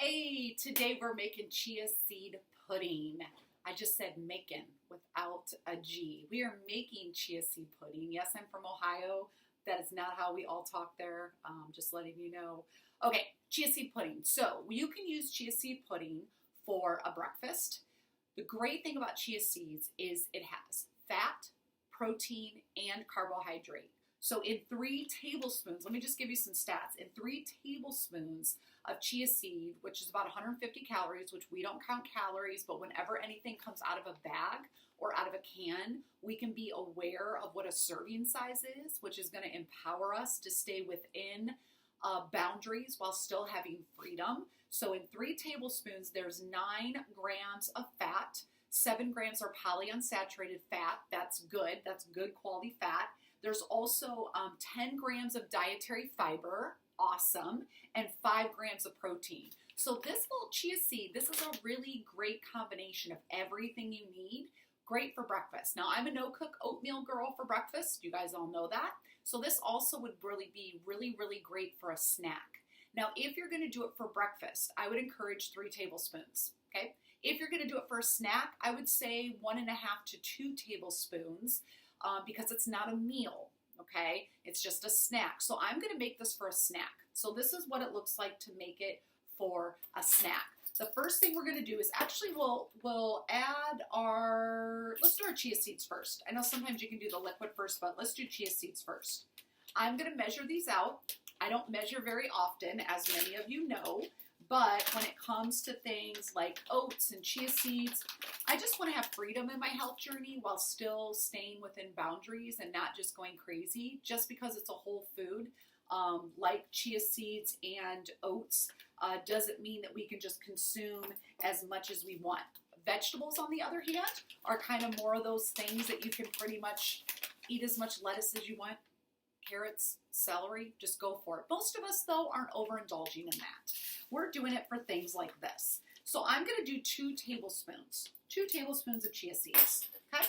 Hey, today we're making chia seed pudding. I just said making without a G. We are making chia seed pudding. Yes, I'm from Ohio. That is not how we all talk there. Just letting you know. Okay, chia seed pudding. So you can use chia seed pudding for a breakfast. The great thing about chia seeds is it has fat, protein, and carbohydrate. So in 3 tablespoons, let me just give you some stats. In 3 tablespoons of chia seed, which is about 150 calories, which we don't count calories, but whenever anything comes out of a bag or out of a can, we can be aware of what a serving size is, which is going to empower us to stay within boundaries while still having freedom. So in 3 tablespoons, there's 9 grams of fat. 7 grams are polyunsaturated fat. That's good. That's good quality fat. There's also 10 grams of dietary fiber, awesome, and 5 grams of protein. So this little chia seed, this is a really great combination of everything you need. Great for breakfast. Now, I'm a no-cook oatmeal girl for breakfast. You guys all know that. So this also would really be really great for a snack. Now, if you're going to do it for breakfast, I would encourage 3 tablespoons, okay? If you're going to do it for a snack, I would say 1.5 to 2 tablespoons. Because it's not a meal, okay? It's just a snack. So I'm going to make this for a snack. So this is what it looks like to make it for a snack. The first thing we're going to do is actually we'll add let's do our chia seeds first. I know sometimes you can do the liquid first, but let's do chia seeds first. I'm going to measure these out. I don't measure very often, as many of you know. But when it comes to things like oats and chia seeds, I just want to have freedom in my health journey while still staying within boundaries and not just going crazy. Just because it's a whole food like chia seeds and oats doesn't mean that we can just consume as much as we want. Vegetables, on the other hand, are kind of more of those things that you can pretty much eat as much lettuce as you want. Carrots, celery, just go for it. Most of us, though, aren't overindulging in that. We're doing it for things like this. So I'm going to do 2 tablespoons. 2 tablespoons of chia seeds, okay?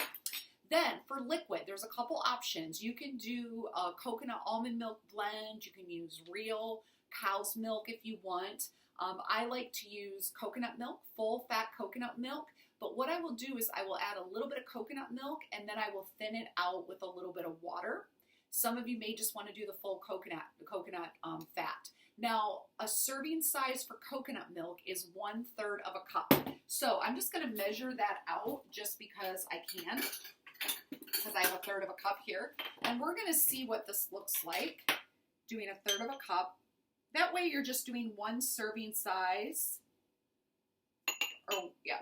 Then for liquid, there's a couple options. You can do a coconut almond milk blend. You can use real cow's milk if you want. I like to use coconut milk, full fat coconut milk. But what I will do is I will add a little bit of coconut milk and then I will thin it out with a little bit of water. Some of you may just want to do the full coconut fat. Now, a serving size for coconut milk is 1/3 of a cup. So I'm just going to measure that out just because I can, because I have 1/3 of a cup here. And we're going to see what this looks like, doing 1/3 of a cup. That way you're just doing 1 serving size.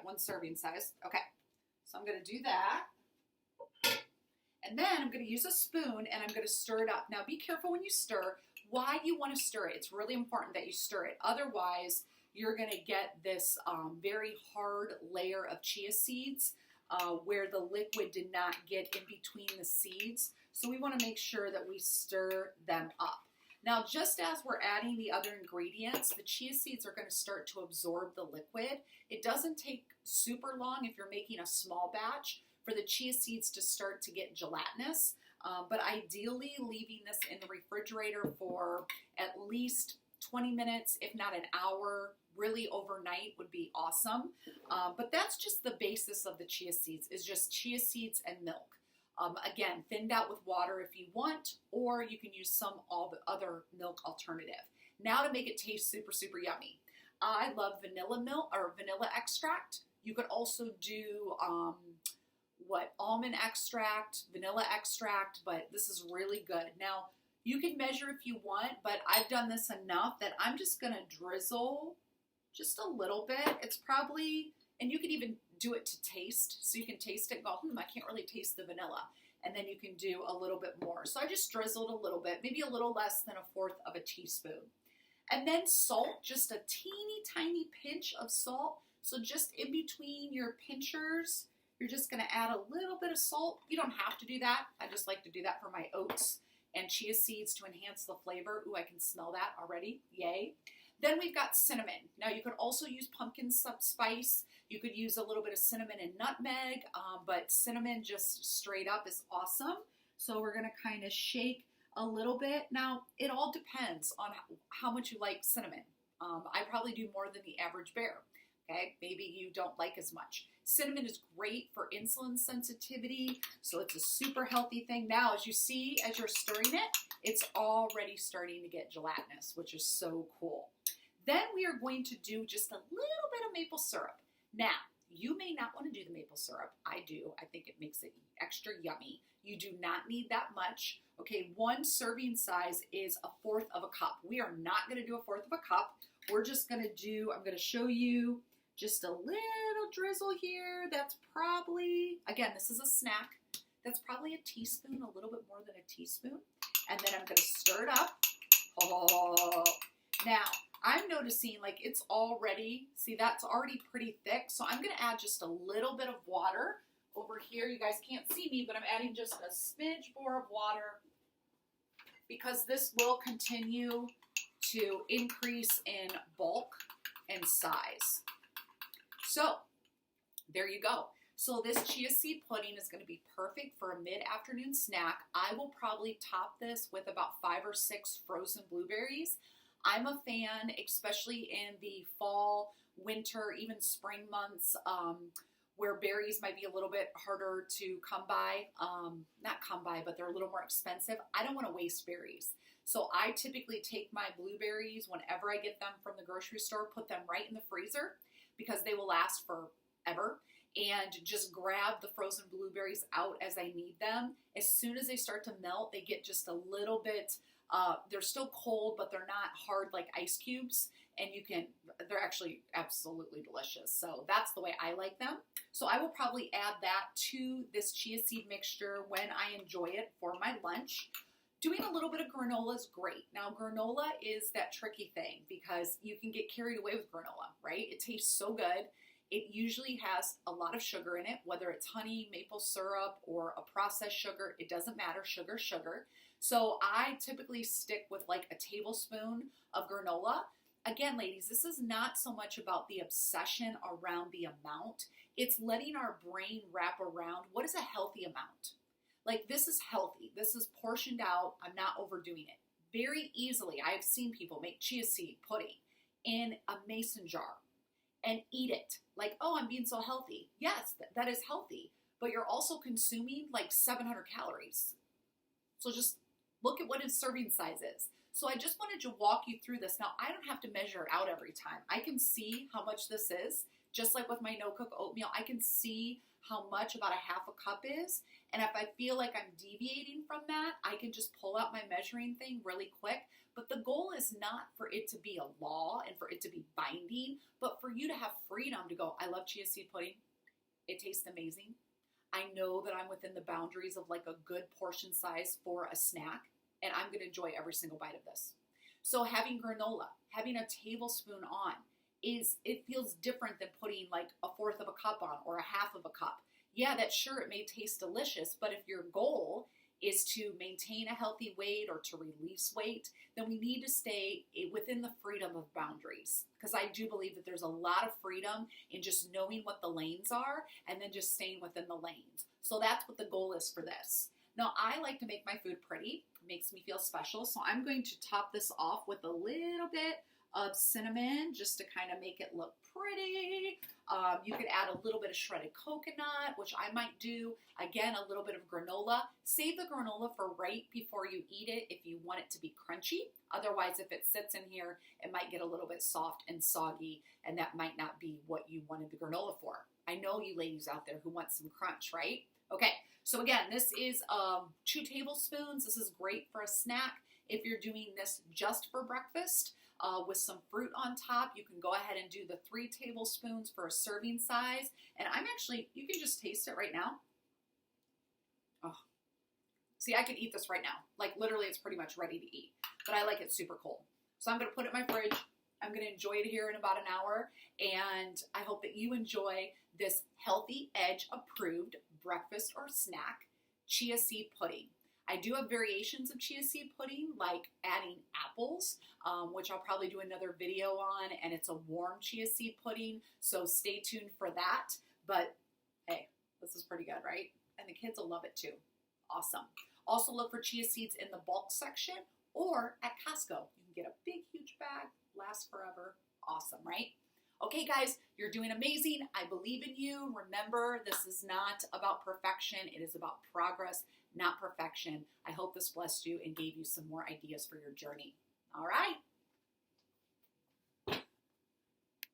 One serving size. Okay, so I'm going to do that. And then I'm going to use a spoon and I'm going to stir it up. Now be careful when you stir. Why you want to stir it? It's really important that you stir it. Otherwise, you're going to get this very hard layer of chia seeds where the liquid did not get in between the seeds. So we want to make sure that we stir them up. Now, just as we're adding the other ingredients, the chia seeds are going to start to absorb the liquid. It doesn't take super long if you're making a small batch for the chia seeds to start to get gelatinous, but ideally leaving this in the refrigerator for at least 20 minutes, if not an hour, really overnight would be awesome. But that's just the basis of the chia seeds, is just chia seeds and milk. Again, thinned out with water if you want, or you can use some other milk alternative. Now to make it taste super yummy. I love vanilla milk or vanilla extract. You could also do almond extract, vanilla extract, but this is really good. Now, you can measure if you want, but I've done this enough that I'm just going to drizzle just a little bit. It's probably, and you can even do it to taste, so you can taste it and go, I can't really taste the vanilla. And then you can do a little bit more. So I just drizzled a little bit, maybe a little less than 1/4 of a teaspoon. And then salt, just a teeny tiny pinch of salt. So just in between your pinchers, you're just going to add a little bit of salt. You don't have to do that. I just like to do that for my oats and chia seeds to enhance the flavor. Ooh, I can smell that already. Yay. Then we've got cinnamon. Now you could also use pumpkin spice. You could use a little bit of cinnamon and nutmeg, but cinnamon just straight up is awesome. So we're going to kind of shake a little bit. Now, it all depends on how much you like cinnamon. I probably do more than the average bear. Okay, maybe you don't like as much. Cinnamon is great for insulin sensitivity, so it's a super healthy thing. Now, as you see, as you're stirring it, it's already starting to get gelatinous, which is so cool. Then we are going to do just a little bit of maple syrup. Now, you may not want to do the maple syrup. I do. I think it makes it extra yummy. You do not need that much. Okay, 1 serving size is 1/4 of a cup. We are not going to do 1/4 of a cup. We're just going to do, I'm going to show you just a little drizzle here. That's probably, again, this is a snack. That's probably a teaspoon, a little bit more than a teaspoon. And then I'm going to stir it up. Oh. Now, I'm noticing like it's already, see, that's already pretty thick. So I'm going to add just a little bit of water over here. You guys can't see me, but I'm adding just a smidge more of water because this will continue to increase in bulk and size. So there you go. So this chia seed pudding is going to be perfect for a mid-afternoon snack. I will probably top this with about 5 or 6 frozen blueberries. I'm a fan, especially in the fall, winter, even spring months, where berries might be a little bit harder to come by. Not come by, but they're a little more expensive. I don't want to waste berries. So I typically take my blueberries whenever I get them from the grocery store, put them right in the freezer because they will last forever, and just grab the frozen blueberries out as I need them. As soon as they start to melt, they get just a little bit, they're still cold, but they're not hard like ice cubes, and they're actually absolutely delicious. So that's the way I like them. So I will probably add that to this chia seed mixture when I enjoy it for my lunch. Doing a little bit of granola is great. Now, granola is that tricky thing because you can get carried away with granola, right? It tastes so good. It usually has a lot of sugar in it, whether it's honey, maple syrup, or a processed sugar. It doesn't matter, sugar, sugar. So I typically stick with like a tablespoon of granola. Again, ladies, this is not so much about the obsession around the amount. It's letting our brain wrap around what is a healthy amount. Like, this is healthy. This is portioned out. I'm not overdoing it. Very easily, I have seen people make chia seed pudding in a mason jar and eat it. Like, oh, I'm being so healthy. Yes, that is healthy. But you're also consuming like 700 calories. So just look at what its serving size is. So I just wanted to walk you through this. Now, I don't have to measure it out every time. I can see how much this is. Just like with my no-cook oatmeal, I can see how much about 1/2 cup is. And if I feel like I'm deviating from that, I can just pull out my measuring thing really quick. But the goal is not for it to be a law and for it to be binding, but for you to have freedom to go, I love chia seed pudding. It tastes amazing. I know that I'm within the boundaries of like a good portion size for a snack, and I'm going to enjoy every single bite of this. So having granola, having a tablespoon on, it feels different than putting like 1/4 of a cup on or 1/2 of a cup. Yeah, that's sure, it may taste delicious, but if your goal is to maintain a healthy weight or to release weight, then we need to stay within the freedom of boundaries. Because I do believe that there's a lot of freedom in just knowing what the lanes are and then just staying within the lanes. So that's what the goal is for this. Now, I like to make my food pretty. It makes me feel special. So I'm going to top this off with a little bit of cinnamon just to kind of make it look pretty. You could add a little bit of shredded coconut, which I might do. Again, a little bit of granola. Save the granola for right before you eat it if you want it to be crunchy. Otherwise, if it sits in here, it might get a little bit soft and soggy, and that might not be what you wanted the granola for. I know you ladies out there who want some crunch, right? Okay, so again, this is 2 tablespoons. This is great for a snack. If you're doing this just for breakfast, with some fruit on top, you can go ahead and do the 3 tablespoons for a serving size. And you can just taste it right now. Oh, see, I could eat this right now. Like literally, it's pretty much ready to eat, but I like it super cold. So I'm going to put it in my fridge. I'm going to enjoy it here in about an hour. And I hope that you enjoy this Healthy Edge approved breakfast or snack chia seed pudding. I do have variations of chia seed pudding, like adding apples, which I'll probably do another video on, and it's a warm chia seed pudding, so stay tuned for that. But hey, this is pretty good, right? And the kids will love it too. Awesome. Also look for chia seeds in the bulk section or at Costco. You can get a big, huge bag, last forever. Awesome, right? Okay, guys, you're doing amazing. I believe in you. Remember, this is not about perfection. It is about progress, not perfection. I hope this blessed you and gave you some more ideas for your journey. All right.